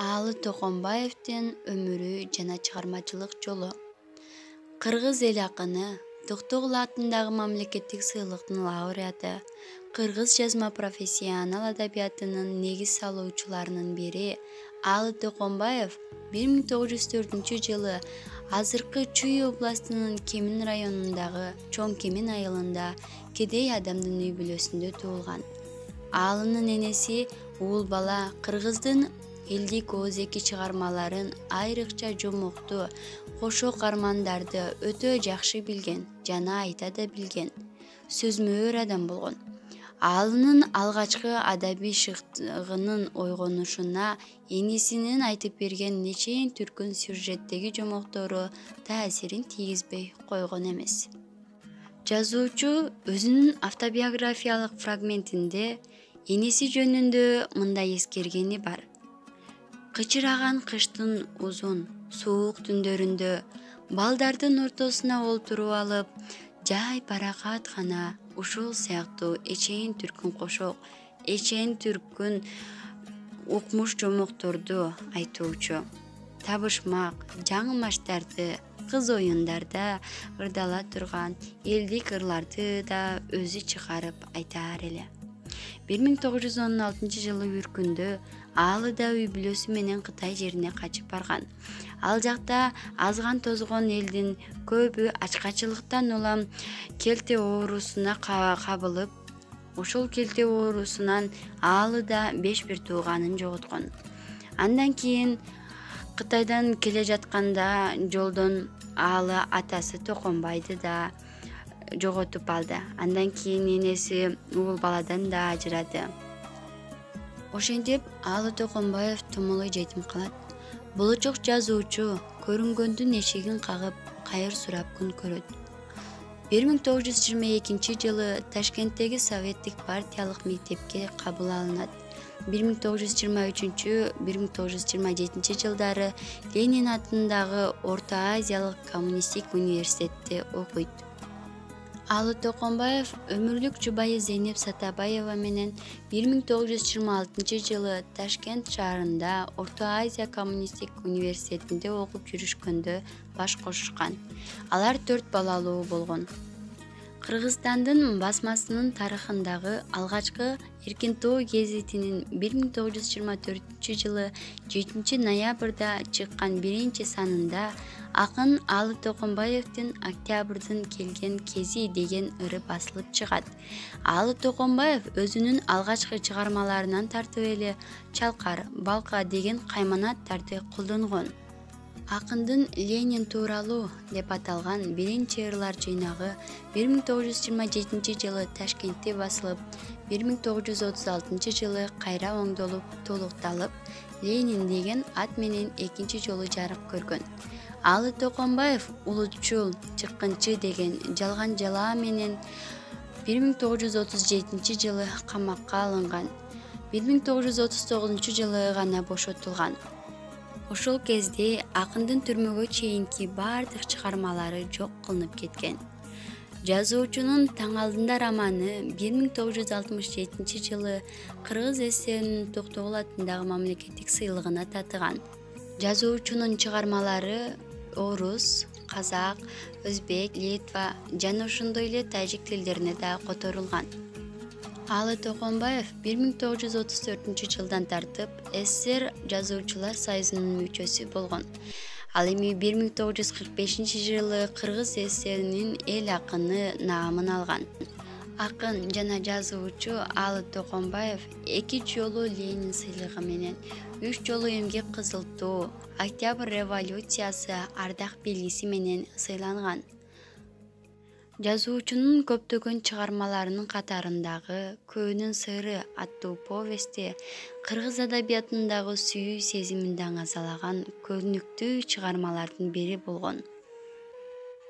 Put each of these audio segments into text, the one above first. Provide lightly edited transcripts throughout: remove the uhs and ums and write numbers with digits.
Аалы Токонбаевдин өмүрү жана чыгармачылык жолу. Кыргыз эл акыны, Токтогул атындагы мамлекеттик сыйлыктын лауреаты, кыргыз жазма профессионал адабиятынын негиз салуучуларынын бири Аалы Токонбаев 1904-жылы азыркы Чүй областынын Кемин районундагы Чоң Кемин айылында кедей адамдын үй бүлөсүндө туулган. Аалынын энеси уул бала кыргыздын элдик ооз-эки чыгармаларын, айрыкча жомокту, кошок армандарды өтө жакшы билген жана айта да билген сөзмөр адам болгон. Аалынын алгачкы адабий шыктыгынын ойгонушуна энесинин айтып берген нечен түркүн сюжеттеги жомоктору таасирин тийгизбей койгон эмес. Жазуучу өзүнүн автобиографиялык фрагментинде энеси жөнүндө мындай эскергени бар. Кычыраган кыштын узун, суук түндөрүндө балдардын ортосуна олтуруп алып, жай паракат гана ушул сыяктуу эчен түркүн кошок, эчен түркүн укмуш жомокторду айтуучу. Табышмак, жаңылмаштарды, кыз оюндарда ырдала турган элдик ырларды да өзү чыгарып айтаар эле. 1916-жылы үркүндө Аалы да үй бүлөсү менен Кытай жерине качып барган. Ал жакта азган тозгон элдин көбү ачкачылыктан улам келте оорусуна кабылып, ошол келте оорусунан Аалы да 5 бир тууганын жоготкон. Андан кийин Кытайдан келе жатканда жолдон Аалы атасы Токонбайды да жоготуп алды. Андан кийин энеси уул баладан да ажырады. Ошентип Аалы Токонбаев тумулу жетим калат. Болочок жазуучу көрүнгөндүн эшигин кагып, кайыр сурап күн көрөт. 1922-жылы Ташкенттеги советтик партиялык мектепке кабыл алынат. 1923-1927 жылдары Ленин атындагы Орто Азиялык коммунистик университетте окуйт. Аалы Токонбаев өмүрлүк жубайы Зейнеп Сатабаева менен 1926-жылы Ташкент шаарында Орто Азия коммунистик университетинде окуп жүрүшкөндө баш кошушкан. Алар 4 балалуу болгон. Кыргызстандын басмасынын тарыхындагы алгачкы Эркин-Тоо гезитинин 1924-жылы 7 ноябрда чыккан биринчи санында акын Аалы Токонбаевдин Октябрдын келген кези деген ыры басылып чыгат. Аалы Токонбаев өзүнүн алгачкы чыгармаларынан тартып эле Чалкар, Балка деген кайманаттарды колдонгон. Акындын Ленин тууралуу деп аталган биринчи ырлар жыйнагы 1927-жылы Ташкентте басылып, 1936-жылы кайра оңдолуп, толукталып, Ленин деген ат менен экинчи жолу жарык көргөн. Аалы Токонбаев улутчул, чыккынчы деген жалган жалаа менен 1937-жылы камакка алынган. 1939-жылы гана бошотулган. Ошол кезде акындын түрмөгө чейинки бардык чыгармалары жок кылынып кеткен. Жазуучунун Таң алдында романы 1967-жылы Кыргыз ССРнын Токтогул атындагы мамлекеттик сыйлыгына татыган. Жазуучунун чыгармалары орус, казак, өзбек, литва жана ошондой эле тажик тилдерине да которулган. Аалы Токонбаев 1934-жылдан тартып СССР жазуучулар союзунун мүчөсү болгон. Ал эми 1945-жылы Кыргыз ССРнин эл акыны наамын алган. Акын жана жазуучу Аалы Токонбаев 2 жолу Ленин сыйлыгы менен, 3 жолу эмгек кызыл туу, Октябрь революциясы ардак белгиси менен сыйланган. Жазуучунун көптөгөн чыгармаларынын катарындагы Көөнүн сыры аттуу повести кыргыз адабиятындагы сүйүү сезимин даңазалаган көрүнүктүү чыгармалардын бири болгон.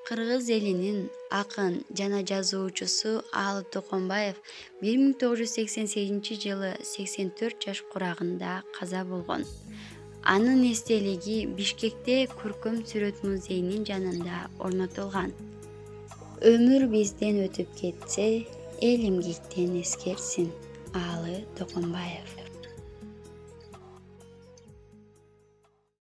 Кыргыз элинин акын жана жазуучусу Аалы Токонбаев 1988-жылы 84 жаш курагында каза болгон. Анын эстелиги Бишкекте көркөм сүрөт музейинин жанында орнотулган. Өмүр бизден өтүп кетсе, эл эмгектен эскерсин. Аалы Токонбаев.